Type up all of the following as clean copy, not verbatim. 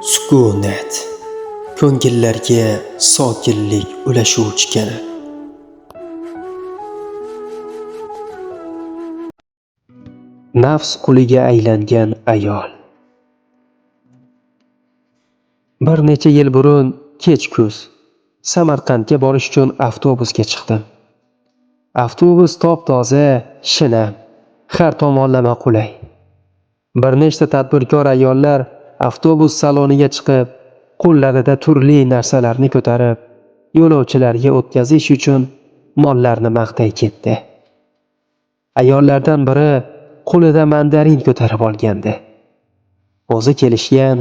Sukunat ko'ngillarga sokinlik ulashuvchi kabi. Nafs quliga aylangan ayol. Bir necha yil burun kech kuz Samarqandga borish uchun avtobusga chiqdim. Avtobus top-toza, shinam, har tomonlama qulay. Bir nechta tadbirkor ayollar avtobus saloniga chiqib, qo'llarida turli narsalarni ko'tarib, yo'lovchilarga o'tkazish uchun mollarni maqtay ketdi. Ayollardan biri qo'lida mandarin ko'tarib olgandi. O'zi kelishgan,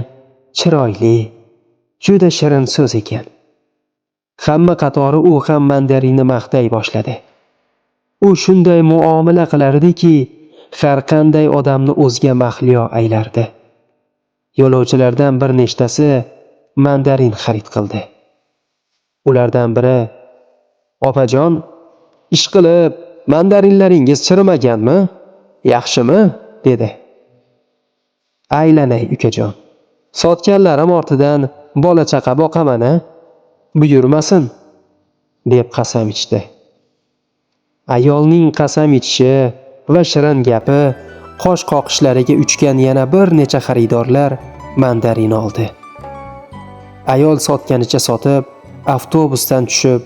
chiroyli, juda shirin so'z ekan. Hamma qatori u ham mandarinni maqtay boshladi. U shunday muomala qilardiki, har qanday odamni o'ziga mahliyo aylardi. Yo'lovchilardan bir nechtasi mandarin xarid qildi. Ulardan biri: "Opajon, ishqilib, mandarinlaringiz chirimaganmi? Yaxshimi?" dedi. "Aylanay ukajon. Sotganlarim ortidan bola chaqa boqaman-a? Buyurmasin", deb qasam ichdi. Ayolning qasam ichishi va shirin gapi qosh qoqishlariga uchgan yana bir necha xaridorlar mandarin oldi. Ayol sotganicha sotib, avtobusdan tushib,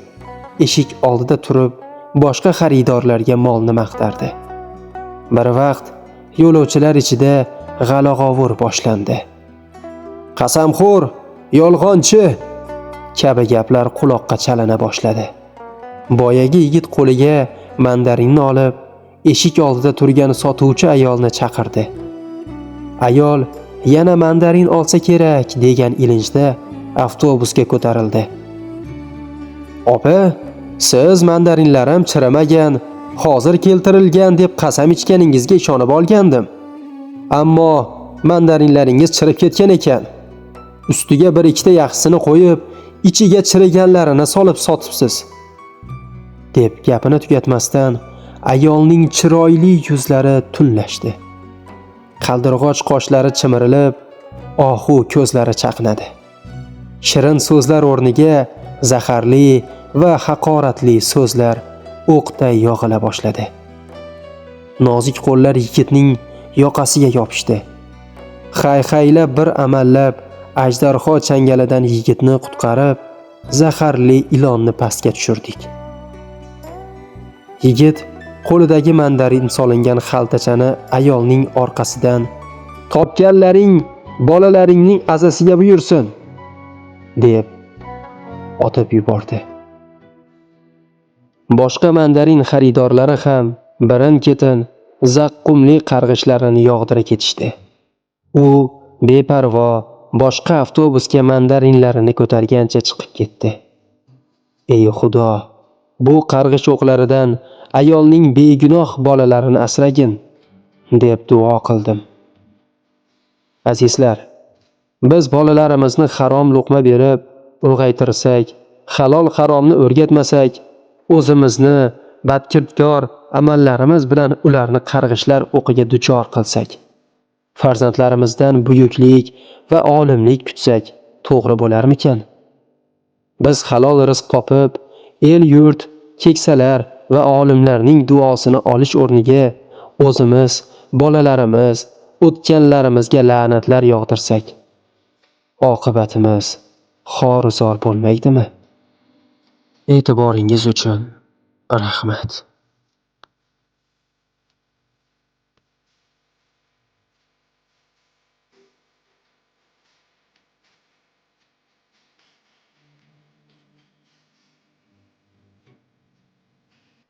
eshik oldida turib, boshqa xaridorlarga molni maqtardi. Bir vaqt yo'lovchilar ichida g'ala-g'ovur boshlandi. "Qasamxo'r, yolg'onchi" kabi gaplar quloqqa chalina boshladi. Boyagi yigit qo'liga mandarinni olib, eshik oldida turgan sotuvchi ayolni chaqirdi. Ayol yana mandarin olsa kerak degan ilinjda avtobusga ko'tarildi. "Opa, siz mandarinlarim chirimagan, hozir keltirilgan deb qasam ichganingizga ishonib olgandim. Ammo mandarinlaringiz chirib ketgan ekan. Ustiga bir ikkita yaxshisini qo'yib, ichiga chiriganlarini solib sotibsiz", deb gapini tugatmasdan ayolning chiroyli yuzlari tunlashdi. Qaldirg'och qoshlari chimirilib, ohu ko'zlari chaqnadi. Shirin so'zlar o'rniga zaharli va haqoratli so'zlar o'qday yog'ila boshladi. Nozik qo'llar yigitning yoqasiga yopishdi. Hay-haylab bir amallab ajdarho changalidan yigitni qutqarib, zaharli ilonni pastga tushirdik. Yigit qo'lidagi mandarin solingan xaltachani ayolning orqasidan "Topganlaring bolalaringning azasiga buyursin", deb otib yubordi. Boshqa mandarin xaridorlari ham birin-ketin zaqqumli qarg'ishlarini yog'dira ketishdi. U beparvo boshqa avtobusga mandarinlarini ko'targancha chiqib ketdi. Ey Xudo, bu qarg'ish o'qlaridan ayolning begunoh bolalarini asragin, deb duo qildim. Azizlar, biz bolalarimizni harom luqma berib ulg'aytirsak, halol haromni o'rgatmasak, o'zimizni badkirkor amallarimiz bilan ularni qarg'ishlar o'qiga duchor qilsak, farzandlarimizdan buyuklik va olimlik kutsak, to'g'ri bo'larmikan? Biz halol rizq topib, el-yurt, keksalar va olimlarning duosini olish o'rniga o'zimiz, bolalarimiz, o'tganlarimizga la'natlar yog'dirsak, oqibatimiz xor-zor bo'lmaydimi? E'tiboringiz uchun rahmat.